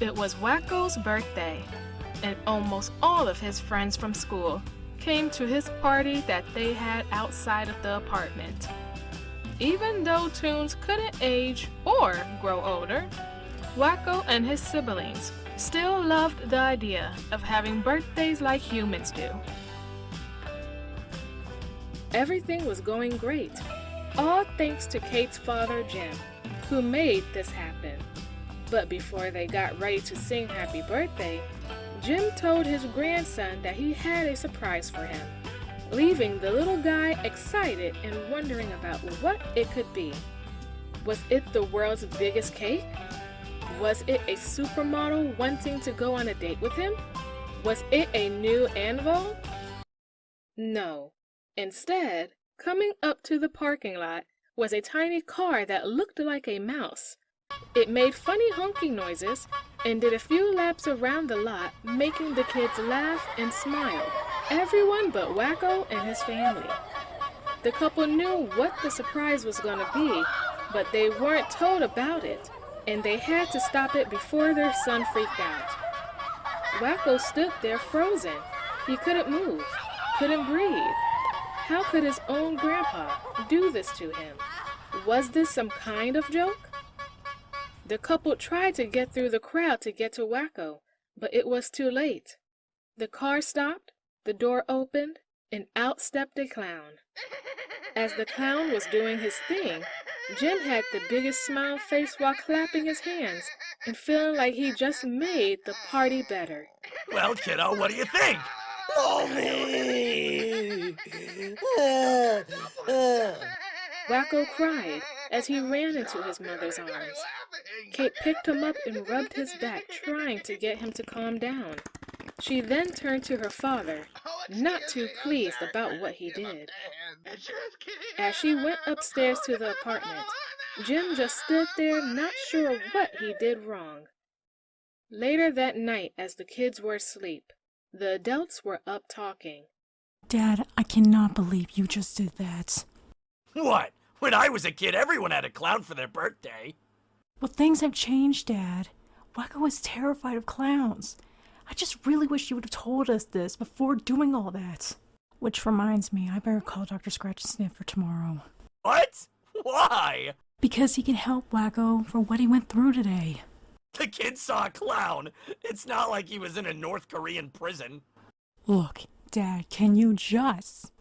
It was Wakko's birthday, and almost all of his friends from school came to his party that they had outside of the apartment. Even though Toons couldn't age or grow older, Wakko and his siblings still loved the idea of having birthdays like humans do. Everything was going great, all thanks to Kate's father, Jim, who made this happen. But before they got ready to sing happy birthday, Jim told his grandson that he had a surprise for him, leaving the little guy excited and wondering about what it could be. Was it the world's biggest cake? Was it a supermodel wanting to go on a date with him? Was it a new anvil? No. Instead, coming up to the parking lot was a tiny car that looked like a mouse. It made funny honking noises and did a few laps around the lot, making the kids laugh and smile. Everyone but Wakko and his family. The couple knew what the surprise was going to be, but they weren't told about it, and they had to stop it before their son freaked out. Wakko stood there frozen. He couldn't move, couldn't breathe. How could his own grandpa do this to him? Was this some kind of joke? The couple tried to get through the crowd to get to Wakko, but it was too late. The car stopped, the door opened, and out stepped a clown. As the clown was doing his thing, Jim had the biggest smile face while clapping his hands and feeling like he just made the party better. Well, kiddo, what do you think? Mommy! Wakko cried as he ran into his mother's arms. Kate picked him up and rubbed his back, trying to get him to calm down. She then turned to her father, not too pleased about what he did. As she went upstairs to the apartment, Jim just stood there, not sure what he did wrong. Later that night, as the kids were asleep, the adults were up talking. Dad, I cannot believe you just did that. What? When I was a kid, everyone had a clown for their birthday. Well, things have changed, Dad. Wakko was terrified of clowns. I just really wish you would have told us this before doing all that. Which reminds me, I better call Dr. Scratch and Sniff for tomorrow. What? Why? Because he can help Wakko for what he went through today. The kid saw a clown. It's not like he was in a North Korean prison. Look, Dad, can you just...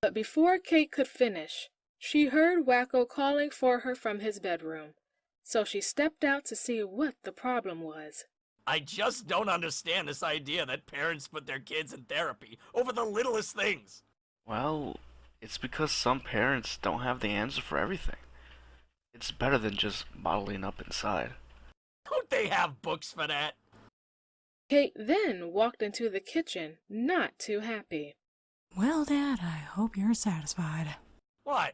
But before Kate could finish, she heard Wakko calling for her from his bedroom. So she stepped out to see what the problem was. I just don't understand this idea that parents put their kids in therapy over the littlest things. Well, it's because some parents don't have the answer for everything. It's better than just bottling up inside. Don't they have books for that? Kate then walked into the kitchen, not too happy. Well, Dad, I hope you're satisfied. What?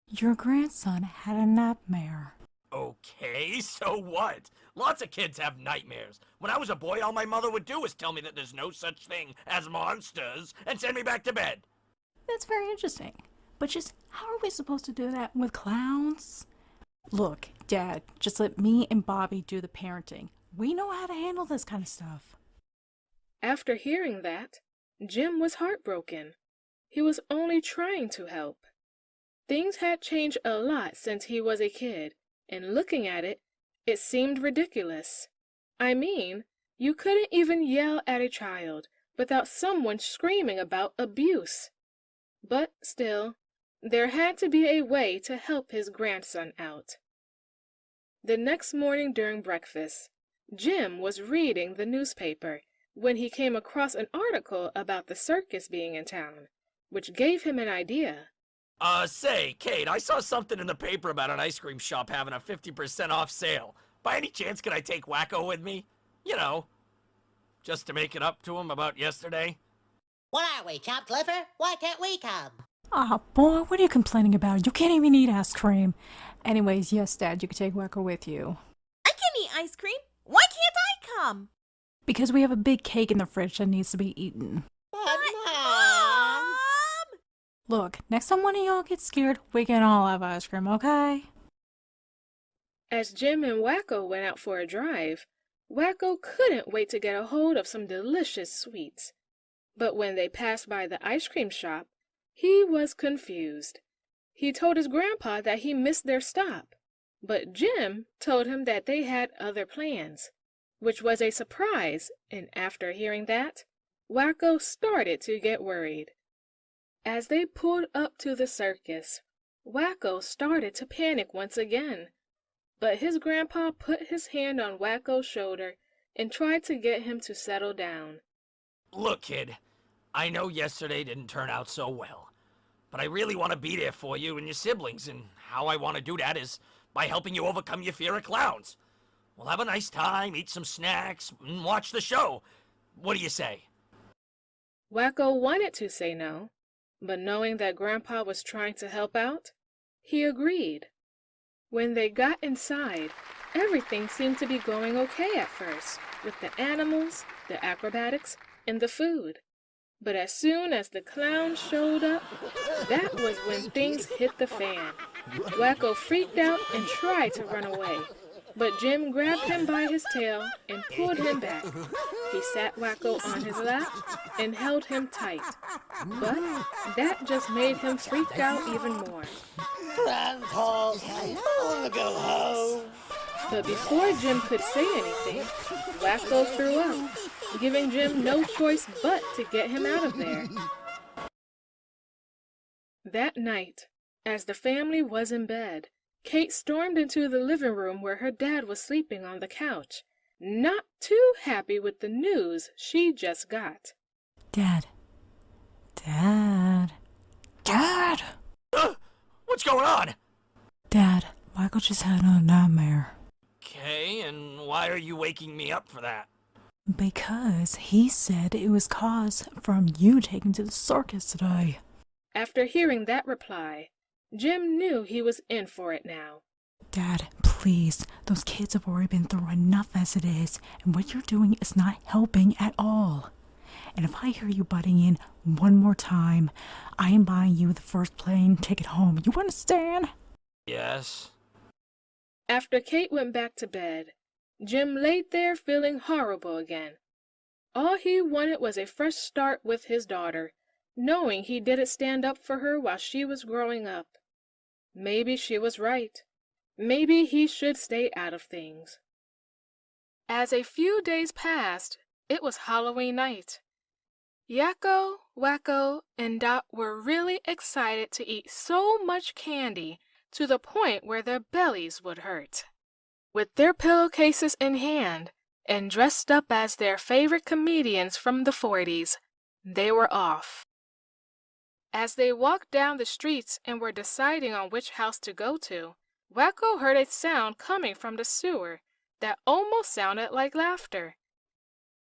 Your grandson had a nightmare. Okay, so what? Lots of kids have nightmares. When I was a boy, all my mother would do was tell me that there's no such thing as monsters and send me back to bed. That's very interesting. But just how are we supposed to do that with clowns? Look, Dad, just let me and Bobby do the parenting. We know how to handle this kind of stuff. After hearing that, Jim was heartbroken. He was only trying to help. Things had changed a lot since he was a kid, and looking at it, it seemed ridiculous. I mean, you couldn't even yell at a child without someone screaming about abuse. But still, there had to be a way to help his grandson out. The next morning during breakfast, Jim was reading the newspaper when he came across an article about the circus being in town, which gave him an idea. Say, Kate, I saw something in the paper about an ice cream shop having a 50% off sale. By any chance, can I take Wakko with me? You know, just to make it up to him about yesterday. What are we, chopped liver? Why can't we come? Ah, boy, what are you complaining about? You can't even eat ice cream. Anyways, yes, Dad, you can take Wakko with you. I can eat ice cream. Why can't I come? Because we have a big cake in the fridge that needs to be eaten. But Mom! Look, next time one of y'all gets scared, we can all have ice cream, okay? As Jim and Wakko went out for a drive, Wakko couldn't wait to get a hold of some delicious sweets. But when they passed by the ice cream shop, he was confused. He told his grandpa that he missed their stop, but Jim told him that they had other plans, which was a surprise, and after hearing that, Wakko started to get worried. As they pulled up to the circus, Wakko started to panic once again, but his grandpa put his hand on Wakko's shoulder and tried to get him to settle down. Look, kid, I know yesterday didn't turn out so well, but I really want to be there for you and your siblings, and how I want to do that is by helping you overcome your fear of clowns. We'll have a nice time, eat some snacks, and watch the show. What do you say? Wakko wanted to say no, but knowing that Grandpa was trying to help out, he agreed. When they got inside, everything seemed to be going okay at first, with the animals, the acrobatics, and the food. But as soon as the clown showed up, that was when things hit the fan. Wakko freaked out and tried to run away, but Jim grabbed him by his tail and pulled him back. He sat Wakko on his lap and held him tight, but that just made him freak out even more. Grandpa's home. I want to go home. But before Jim could say anything, Wakko threw up, giving Jim no choice but to get him out of there. That night, as the family was in bed, Kate stormed into the living room where her dad was sleeping on the couch, not too happy with the news she just got. Dad. Dad. Dad! What's going on? Dad, Michael just had a nightmare. Okay, and why are you waking me up for that? Because he said it was caused from you taking him to the circus today. After hearing that reply, Jim knew he was in for it now. Dad, please, those kids have already been through enough as it is, and what you're doing is not helping at all. And if I hear you butting in one more time, I am buying you the first plane ticket home. You understand? Yes. After Kate went back to bed, Jim laid there feeling horrible again. All he wanted was a fresh start with his daughter, knowing he didn't stand up for her while she was growing up. Maybe she was right. Maybe he should stay out of things. As a few days passed, it was Halloween night. Yakko, Wakko, and Dot were really excited to eat so much candy to the point where their bellies would hurt. With their pillowcases in hand and dressed up as their favorite comedians from the 40s, they were off. As they walked down the streets and were deciding on which house to go to, Wakko heard a sound coming from the sewer that almost sounded like laughter.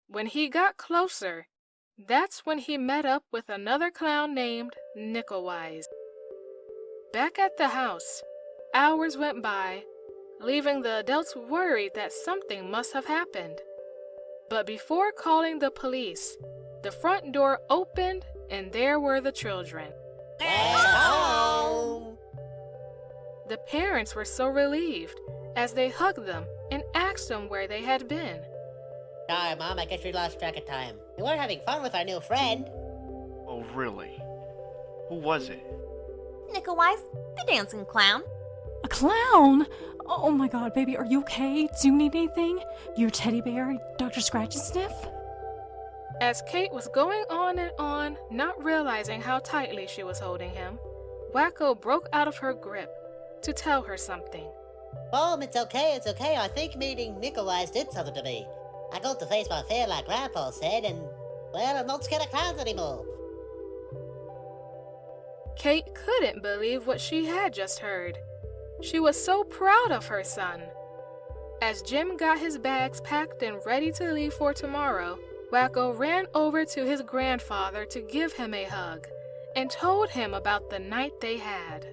When he got closer, that's when he met up with another clown named Nickelwise. Back at the house, hours went by, leaving the adults worried that something must have happened. But before calling the police, the front door opened and there were the children. Home. The parents were so relieved as they hugged them and asked them where they had been. Sorry, Mom, I guess we lost track of time. We were having fun with our new friend. Oh, really? Who was it? Nickelwise, the dancing clown. A clown? Oh my god, baby, are you okay? Do you need anything? Your teddy bear, Dr. Scratch and Sniff? As Kate was going on and on, not realizing how tightly she was holding him, Wakko broke out of her grip to tell her something. Mom, it's okay. I think meeting Nickelwise did something to me. I got to face my fear like Grandpa said, and, well, I'm not scared of clowns anymore. Kate couldn't believe what she had just heard. She was so proud of her son. As Jim got his bags packed and ready to leave for tomorrow, Wakko ran over to his grandfather to give him a hug and told him about the night they had.